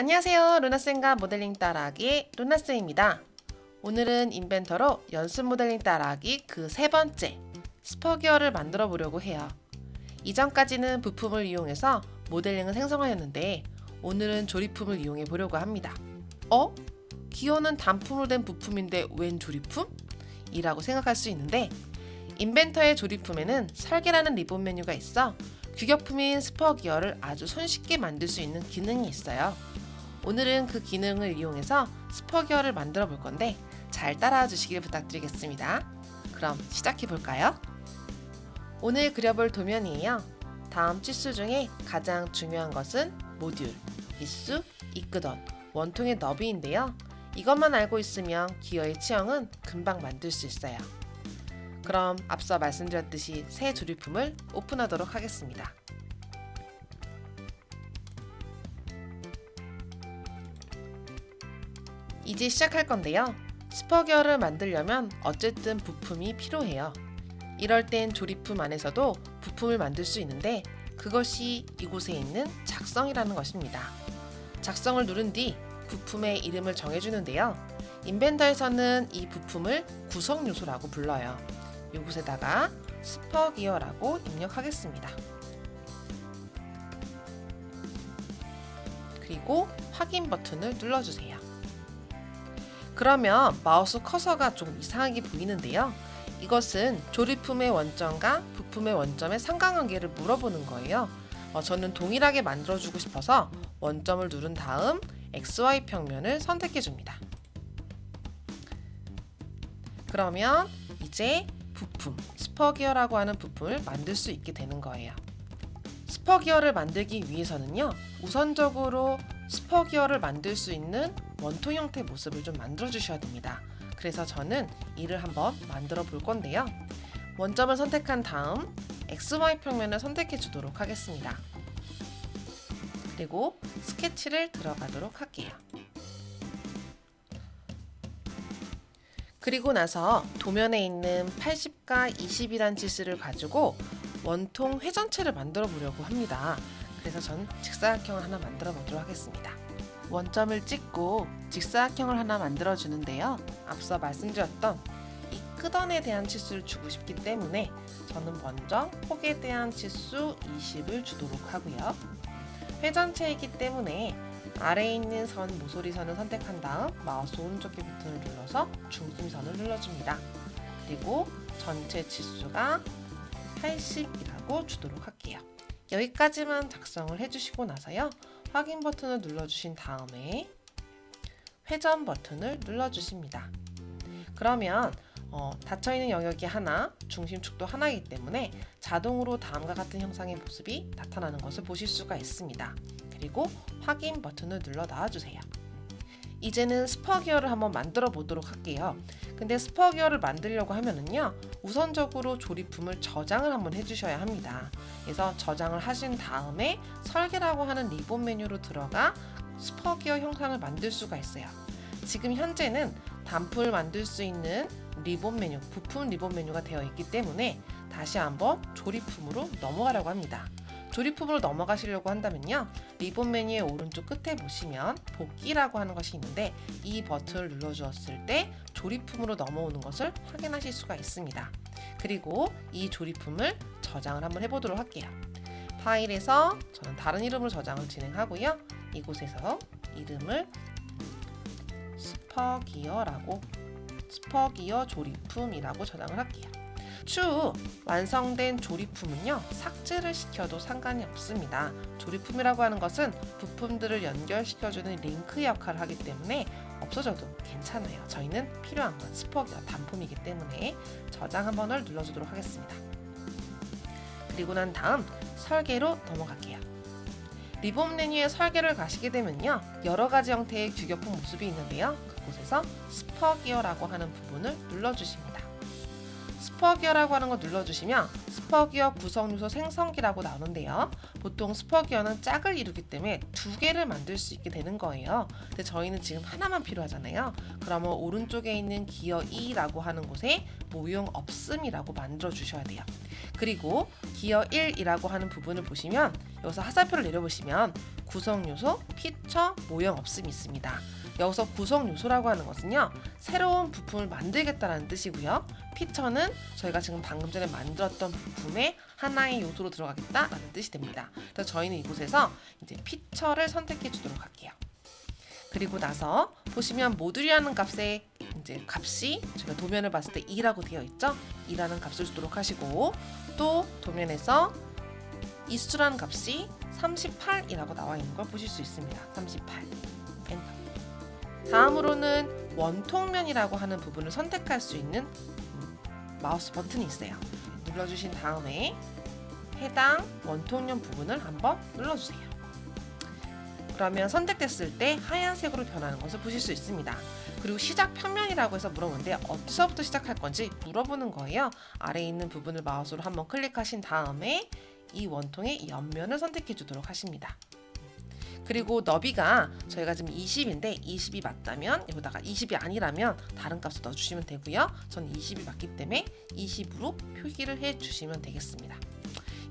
안녕하세요. 루나쌤과 모델링 따라하기 루나쌤입니다. 오늘은 인벤터로 연습 모델링 따라하기 그 세 번째 스퍼기어를 만들어 보려고 해요. 이전까지는 부품을 이용해서 모델링을 생성하였는데 오늘은 조립품을 이용해 보려고 합니다. 기어는 단품으로 된 부품인데 웬 조립품? 이라고 생각할 수 있는데 인벤터의 조립품에는 설계라는 리본 메뉴가 있어 규격품인 스퍼기어를 아주 손쉽게 만들 수 있는 기능이 있어요. 오늘은 그 기능을 이용해서 스퍼기어를 만들어 볼 건데 잘 따라와 주시길 부탁드리겠습니다. 그럼 시작해 볼까요? 오늘 그려볼 도면이에요. 다음 치수 중에 가장 중요한 것은 모듈, 입수, 이끄던, 원통의 너비인데요. 이것만 알고 있으면 기어의 치형은 금방 만들 수 있어요. 그럼 앞서 말씀드렸듯이 새 조립품을 오픈하도록 하겠습니다. 이제 시작할 건데요. 스퍼기어를 만들려면 어쨌든 부품이 필요해요. 이럴 땐 조립품 안에서도 부품을 만들 수 있는데 그것이 이곳에 있는 작성이라는 것입니다. 작성을 누른 뒤 부품의 이름을 정해주는데요. 인벤터에서는 이 부품을 구성 요소라고 불러요. 이곳에다가 스퍼기어라고 입력하겠습니다. 그리고 확인 버튼을 눌러주세요. 그러면 마우스 커서가 좀 이상하게 보이는데요. 이것은 조립품의 원점과 부품의 원점의 상관관계를 물어보는 거예요. 저는 동일하게 만들어주고 싶어서 원점을 누른 다음 XY 평면을 선택해 줍니다. 그러면 이제 부품, 스퍼기어라고 하는 부품을 만들 수 있게 되는 거예요. 스퍼기어를 만들기 위해서는요, 우선적으로 스퍼기어를 만들 수 있는 원통 형태 모습을 좀 만들어 주셔야 됩니다. 그래서 저는 이를 한번 만들어 볼 건데요. 원점을 선택한 다음 XY 평면을 선택해 주도록 하겠습니다. 그리고 스케치를 들어가도록 할게요. 그리고 나서 도면에 있는 80과 20이란 지수를 가지고 원통 회전체를 만들어 보려고 합니다. 그래서 전 직사각형을 하나 만들어 보도록 하겠습니다. 원점을 찍고 직사각형을 하나 만들어 주는데요. 앞서 말씀드렸던 이 끄던에 대한 치수를 주고 싶기 때문에 저는 먼저 폭에 대한 치수 20을 주도록 하고요. 회전체이기 때문에 아래에 있는 선 모서리선을 선택한 다음 마우스 오른쪽 키 버튼을 눌러서 중심선을 눌러줍니다. 그리고 전체 치수가 80이라고 주도록 할게요. 여기까지만 작성을 해주시고 나서요. 확인 버튼을 눌러주신 다음에 회전 버튼을 눌러주십니다. 그러면 닫혀있는 영역이 하나, 중심축도 하나이기 때문에 자동으로 다음과 같은 형상의 모습이 나타나는 것을 보실 수가 있습니다. 그리고 확인 버튼을 눌러 놔주세요. 이제는 스퍼기어를 한번 만들어 보도록 할게요. 근데 스퍼기어를 만들려고 하면은요, 우선적으로 조립품을 저장을 한번 해주셔야 합니다. 그래서 저장을 하신 다음에 설계라고 하는 리본 메뉴로 들어가 스퍼기어 형상을 만들 수가 있어요. 지금 현재는 단품을 만들 수 있는 리본 메뉴, 부품 리본 메뉴가 되어 있기 때문에 다시 한번 조립품으로 넘어가려고 합니다. 조립품으로 넘어가시려고 한다면요, 리본 메뉴의 오른쪽 끝에 보시면 복귀라고 하는 것이 있는데 이 버튼을 눌러주었을 때 조립품으로 넘어오는 것을 확인하실 수가 있습니다. 그리고 이 조립품을 저장을 한번 해보도록 할게요. 파일에서 저는 다른 이름으로 저장을 진행하고요. 이곳에서 이름을 스퍼기어 조립품이라고 저장을 할게요. 추후 완성된 조립품은요, 삭제를 시켜도 상관이 없습니다. 조립품이라고 하는 것은 부품들을 연결시켜주는 링크 역할을 하기 때문에 없어져도 괜찮아요. 저희는 필요한 건 스퍼기어 단품이기 때문에 저장 한 번을 눌러주도록 하겠습니다. 그리고 난 다음 설계로 넘어갈게요. 리본 메뉴에 설계를 가시게 되면요, 여러 가지 형태의 규격품 모습이 있는데요. 그곳에서 스퍼기어라고 하는 부분을 눌러주십니다. 스퍼기어라고 하는 거 눌러주시면 스퍼기어 구성요소 생성기라고 나오는데요. 보통 스퍼기어는 짝을 이루기 때문에 두 개를 만들 수 있게 되는 거예요. 근데 저희는 지금 하나만 필요하잖아요. 그러면 오른쪽에 있는 기어 2라고 하는 곳에 모형 없음이라고 만들어 주셔야 돼요. 그리고 기어 1이라고 하는 부분을 보시면 여기서 하살표를 내려보시면 구성요소, 피처, 모형 없음이 있습니다. 여기서 구성요소라고 하는 것은요, 새로운 부품을 만들겠다라는 뜻이고요. 피처는 저희가 지금 방금 전에 만들었던 부품의 하나의 요소로 들어가겠다라는 뜻이 됩니다. 그래서 저희는 이곳에서 이제 피처를 선택해 주도록 할게요. 그리고 나서 보시면 모듈이라는 값의 이제 값이 저희가 도면을 봤을 때 2라고 되어 있죠? 2라는 값을 주도록 하시고, 또 도면에서 이수라는 값이 38이라고 나와 있는 걸 보실 수 있습니다. 38. 엔터. 다음으로는 원통면이라고 하는 부분을 선택할 수 있는 마우스 버튼이 있어요. 눌러주신 다음에 해당 원통면 부분을 한번 눌러주세요. 그러면 선택됐을 때 하얀색으로 변하는 것을 보실 수 있습니다. 그리고 시작 평면이라고 해서 물어보는데 어디서부터 시작할 건지 물어보는 거예요. 아래에 있는 부분을 마우스로 한번 클릭하신 다음에 이 원통의 옆면을 선택해 주도록 하십니다. 그리고 너비가 저희가 지금 20인데 20이 맞다면 여기다가 20이 아니라면 다른 값을 넣어주시면 되고요. 저는 20이 맞기 때문에 20으로 표기를 해주시면 되겠습니다.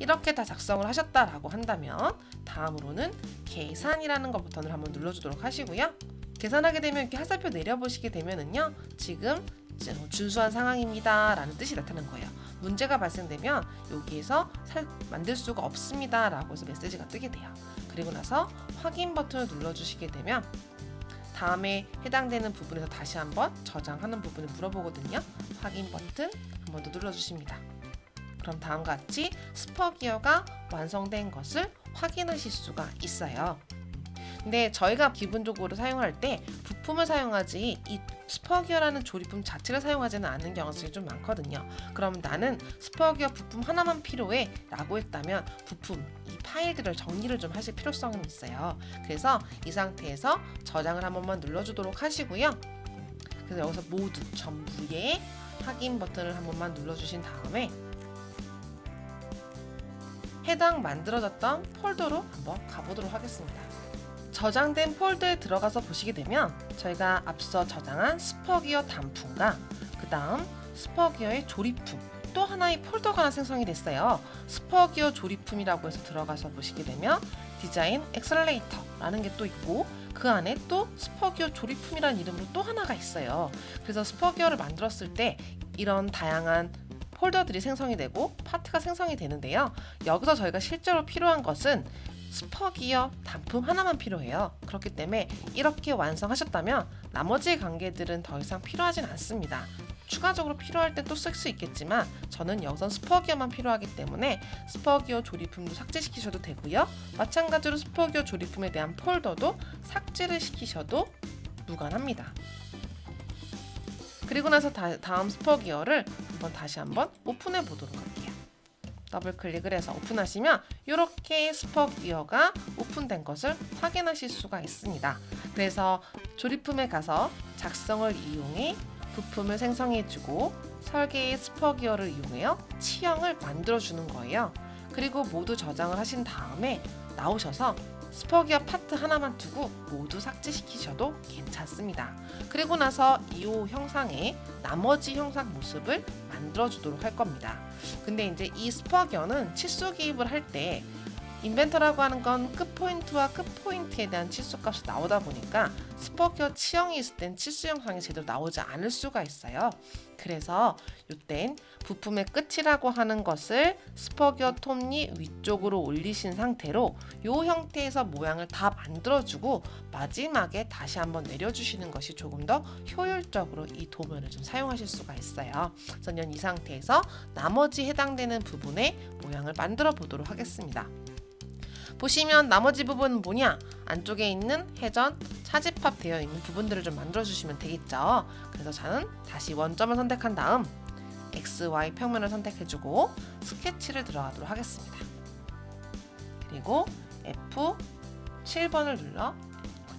이렇게 다 작성을 하셨다라고 한다면 다음으로는 계산이라는 것 버튼을 한번 눌러주도록 하시고요. 계산하게 되면 이렇게 하살표 내려보시게 되면은요, 지금 준수한 상황입니다 라는 뜻이 나타나는 거예요. 문제가 발생되면 여기에서 만들 수가 없습니다 라고 해서 메시지가 뜨게 돼요. 그리고 나서 확인 버튼을 눌러주시게 되면 다음에 해당되는 부분에서 다시 한번 저장하는 부분을 물어보거든요. 확인 버튼 한번 더 눌러주십니다. 그럼 다음과 같이 스퍼기어가 완성된 것을 확인하실 수가 있어요. 근데 저희가 기본적으로 사용할 때 부품을 사용하지 이 스퍼기어라는 조립품 자체를 사용하지는 않는 경우가 좀 많거든요. 그러면 나는 스퍼기어 부품 하나만 필요해 라고 했다면 부품, 이 파일들을 정리를 좀 하실 필요성이 있어요. 그래서 이 상태에서 저장을 한 번만 눌러주도록 하시고요. 그래서 여기서 모두 전부의 확인 버튼을 한 번만 눌러주신 다음에 해당 만들어졌던 폴더로 한번 가보도록 하겠습니다. 저장된 폴더에 들어가서 보시게 되면 저희가 앞서 저장한 스퍼기어 단품과 그 다음 스퍼기어의 조립품, 또 하나의 폴더가 하나 생성이 됐어요. 스퍼기어 조립품이라고 해서 들어가서 보시게 되면 디자인 엑셀레이터라는 게 또 있고 그 안에 또 스퍼기어 조립품이라는 이름으로 또 하나가 있어요. 그래서 스퍼기어를 만들었을 때 이런 다양한 폴더들이 생성이 되고 파트가 생성이 되는데요. 여기서 저희가 실제로 필요한 것은 스퍼기어 단품 하나만 필요해요. 그렇기 때문에 이렇게 완성하셨다면 나머지 관계들은 더 이상 필요하진 않습니다. 추가적으로 필요할 땐 또 쓸 수 있겠지만 저는 여기선 스퍼기어만 필요하기 때문에 스퍼기어 조립품도 삭제시키셔도 되고요. 마찬가지로 스퍼기어 조립품에 대한 폴더도 삭제를 시키셔도 무관합니다. 그리고 나서 다음 스퍼기어를 다시 한번 오픈해 보도록 할게요. 더블 클릭을 해서 오픈하시면 이렇게 스퍼기어가 오픈된 것을 확인하실 수가 있습니다. 그래서 조립품에 가서 작성을 이용해 부품을 생성해주고 설계의 스퍼기어를 이용해서 치형을 만들어주는 거예요. 그리고 모두 저장을 하신 다음에 나오셔서 스퍼기어 파트 하나만 두고 모두 삭제시키셔도 괜찮습니다. 그리고 나서 이 형상의 나머지 형상 모습을 만들어주도록 할 겁니다. 근데 이제 이 스퍼기어는 치수 기입을 할 때 인벤터라고 하는 건 끝포인트와 끝포인트에 대한 치수값이 나오다 보니까 스퍼기어 치형이 있을 땐 치수 형상이 제대로 나오지 않을 수가 있어요. 그래서 이땐 부품의 끝이라고 하는 것을 스퍼기어 톱니 위쪽으로 올리신 상태로 이 형태에서 모양을 다 만들어주고 마지막에 다시 한번 내려주시는 것이 조금 더 효율적으로 이 도면을 좀 사용하실 수가 있어요. 저는 이 상태에서 나머지 해당되는 부분의 모양을 만들어 보도록 하겠습니다. 보시면 나머지 부분은 뭐냐? 안쪽에 있는 회전, 차집합 되어 있는 부분들을 좀 만들어주시면 되겠죠. 그래서 저는 다시 원점을 선택한 다음 XY 평면을 선택해주고 스케치를 들어가도록 하겠습니다. 그리고 F7번을 눌러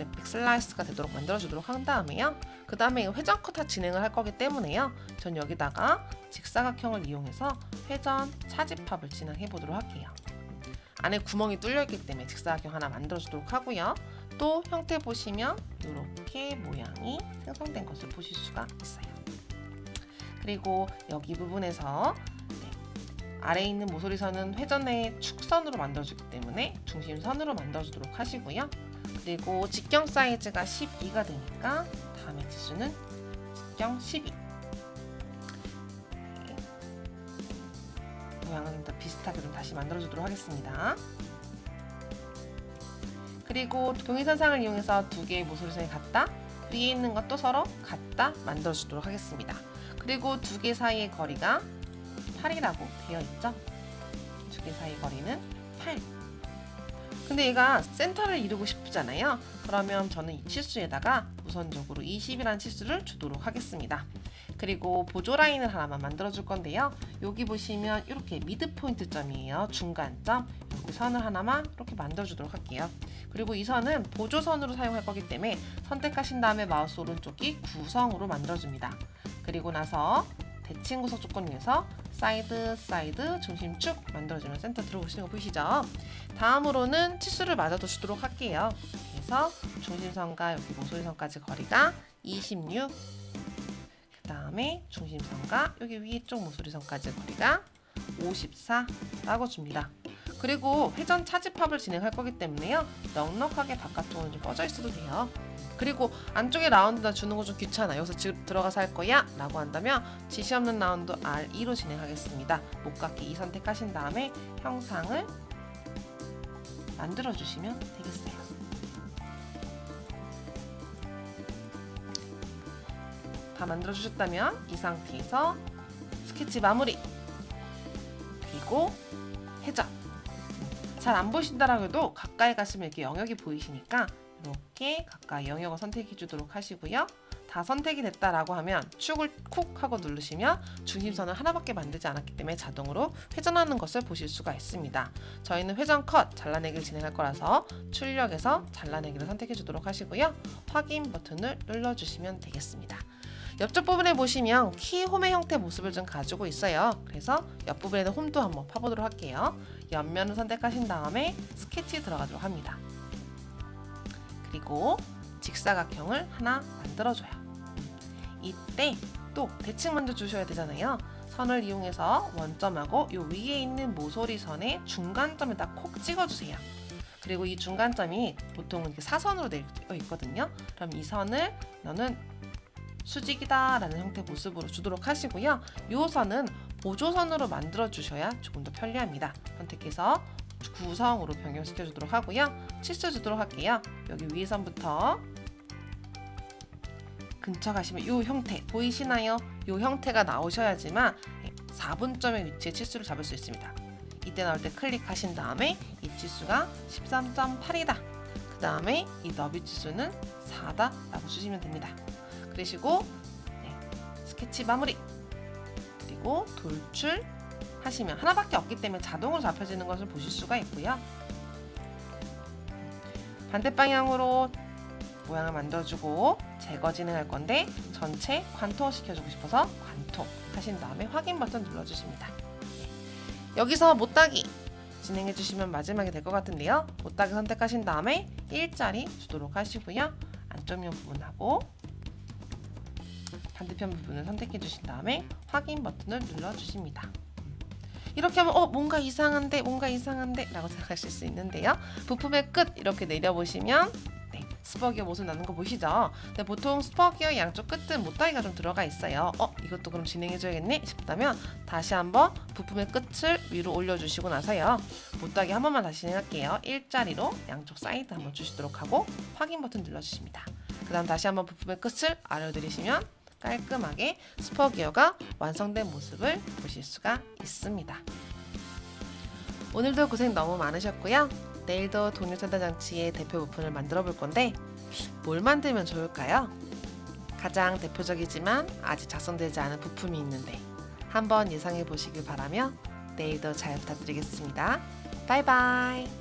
그래픽 슬라이스가 되도록 만들어주도록 한 다음에요. 그 다음에 회전 컷 진행을 할 거기 때문에요. 전 여기다가 직사각형을 이용해서 회전 차집합을 진행해 보도록 할게요. 안에 구멍이 뚫려 있기 때문에 직사각형 하나 만들어주도록 하고요. 또 형태 보시면 이렇게 모양이 생성된 것을 보실 수가 있어요. 그리고 여기 부분에서 아래에 있는 모서리선은 회전의 축선으로 만들어주기 때문에 중심선으로 만들어주도록 하시고요. 그리고 직경 사이즈가 12가 되니까 다음의 지수는 직경 12. 모양은 좀 더 비슷하게 좀 다시 만들어주도록 하겠습니다. 그리고 동일선상을 이용해서 두 개의 모서리선이 같다, 위에 있는 것도 서로 같다 만들어주도록 하겠습니다. 그리고 두 개 사이의 거리가 8이라고 되어 있죠. 두 개 사이 거리는 8. 근데 얘가 센터를 이루고 싶잖아요. 그러면 저는 이 치수에다가 우선적으로 20이라는 치수를 주도록 하겠습니다. 그리고 보조 라인을 하나만 만들어 줄 건데요. 여기 보시면 이렇게 미드 포인트 점이에요. 중간점. 여기 선을 하나만 이렇게 만들어 주도록 할게요. 그리고 이 선은 보조선으로 사용할 거기 때문에 선택하신 다음에 마우스 오른쪽이 구성으로 만들어 줍니다. 그리고 나서 대칭 구성 조건 위에서 사이드 중심축 만들어주면 센터 들어오시는 거 보이시죠? 다음으로는 치수를 맞아도 주도록 할게요. 그래서 중심선과 여기 모서리선까지 거리가 26. 그 다음에 중심선과 여기 위에 쪽 모서리선까지 거리가 54라고 줍니다. 그리고 회전 차집합을 진행할 거기 때문에요. 넉넉하게 바깥쪽은 좀 뻗어 있어도 돼요. 그리고 안쪽에 라운드다 주는 거 좀 귀찮아. 여기서 지금 들어가서 할 거야? 라고 한다면 지시 없는 라운드 R2로 진행하겠습니다. 목깎이 2 선택하신 다음에 형상을 만들어 주시면 되겠어요. 다 만들어 주셨다면 이 상태에서 스케치 마무리, 그리고 회전. 잘 안 보이신다라고 해도 가까이 가시면 이렇게 영역이 보이시니까 이렇게 가까이 영역을 선택해 주도록 하시고요. 다 선택이 됐다라고 하면 축을 쿡 하고 누르시면 중심선을 하나밖에 만들지 않았기 때문에 자동으로 회전하는 것을 보실 수가 있습니다. 저희는 회전 컷 잘라내기를 진행할 거라서 출력에서 잘라내기를 선택해 주도록 하시고요. 확인 버튼을 눌러주시면 되겠습니다. 옆쪽 부분에 보시면 키 홈의 형태 모습을 좀 가지고 있어요. 그래서 옆부분에는 홈도 한번 파보도록 할게요. 옆면을 선택하신 다음에 스케치 들어가도록 합니다. 그리고 직사각형을 하나 만들어줘요. 이때 또 대칭 먼저 주셔야 되잖아요. 선을 이용해서 원점하고 요 위에 있는 모서리선의 중간점에다 콕 찍어주세요. 그리고 이 중간점이 보통은 이렇게 사선으로 되어 있거든요. 그럼 이 선을 너는 수직이다 라는 형태의 모습으로 주도록 하시고요. 이 선은 보조선으로 만들어 주셔야 조금 더 편리합니다. 선택해서 구성으로 변경시켜 주도록 하고요. 치수 주도록 할게요. 여기 위에 선부터 근처 가시면 이 형태 보이시나요? 이 형태가 나오셔야지만 4분점의 위치에 치수를 잡을 수 있습니다. 이때 나올 때 클릭하신 다음에 이 치수가 13.8이다. 그 다음에 이 너비 치수는 4다 라고 주시면 됩니다. 그러시고 스케치 마무리, 그리고 돌출 하시면 하나밖에 없기 때문에 자동으로 잡혀지는 것을 보실 수가 있고요. 반대 방향으로 모양을 만들어주고 제거 진행할 건데 전체 관통 시켜주고 싶어서 관통 하신 다음에 확인 버튼 눌러주십니다. 여기서 못따기 진행해 주시면 마지막이 될 것 같은데요. 못따기 선택하신 다음에 일자리 주도록 하시고요. 안쪽면 부분하고 반대편 부분을 선택해 주신 다음에 확인 버튼을 눌러주십니다. 이렇게 하면 뭔가 이상한데 라고 생각하실 수 있는데요. 부품의 끝 이렇게 내려보시면 스퍼기어 모습 나는 거 보시죠? 근데 보통 스퍼기어 양쪽 끝은 못따기가 좀 들어가 있어요. 이것도 그럼 진행해줘야겠네 싶다면 다시 한번 부품의 끝을 위로 올려주시고 나서요. 못따기 한 번만 다시 진행할게요. 일자리로 양쪽 사이드 한번 주시도록 하고 확인 버튼 눌러주십니다. 그 다음 다시 한번 부품의 끝을 아래로 들이시면 깔끔하게 스퍼기어가 완성된 모습을 보실 수가 있습니다. 오늘도 고생 너무 많으셨고요. 내일도 동력전달 장치의 대표 부품을 만들어 볼 건데 뭘 만들면 좋을까요? 가장 대표적이지만 아직 작성되지 않은 부품이 있는데 한번 예상해 보시길 바라며 내일도 잘 부탁드리겠습니다. 바이바이.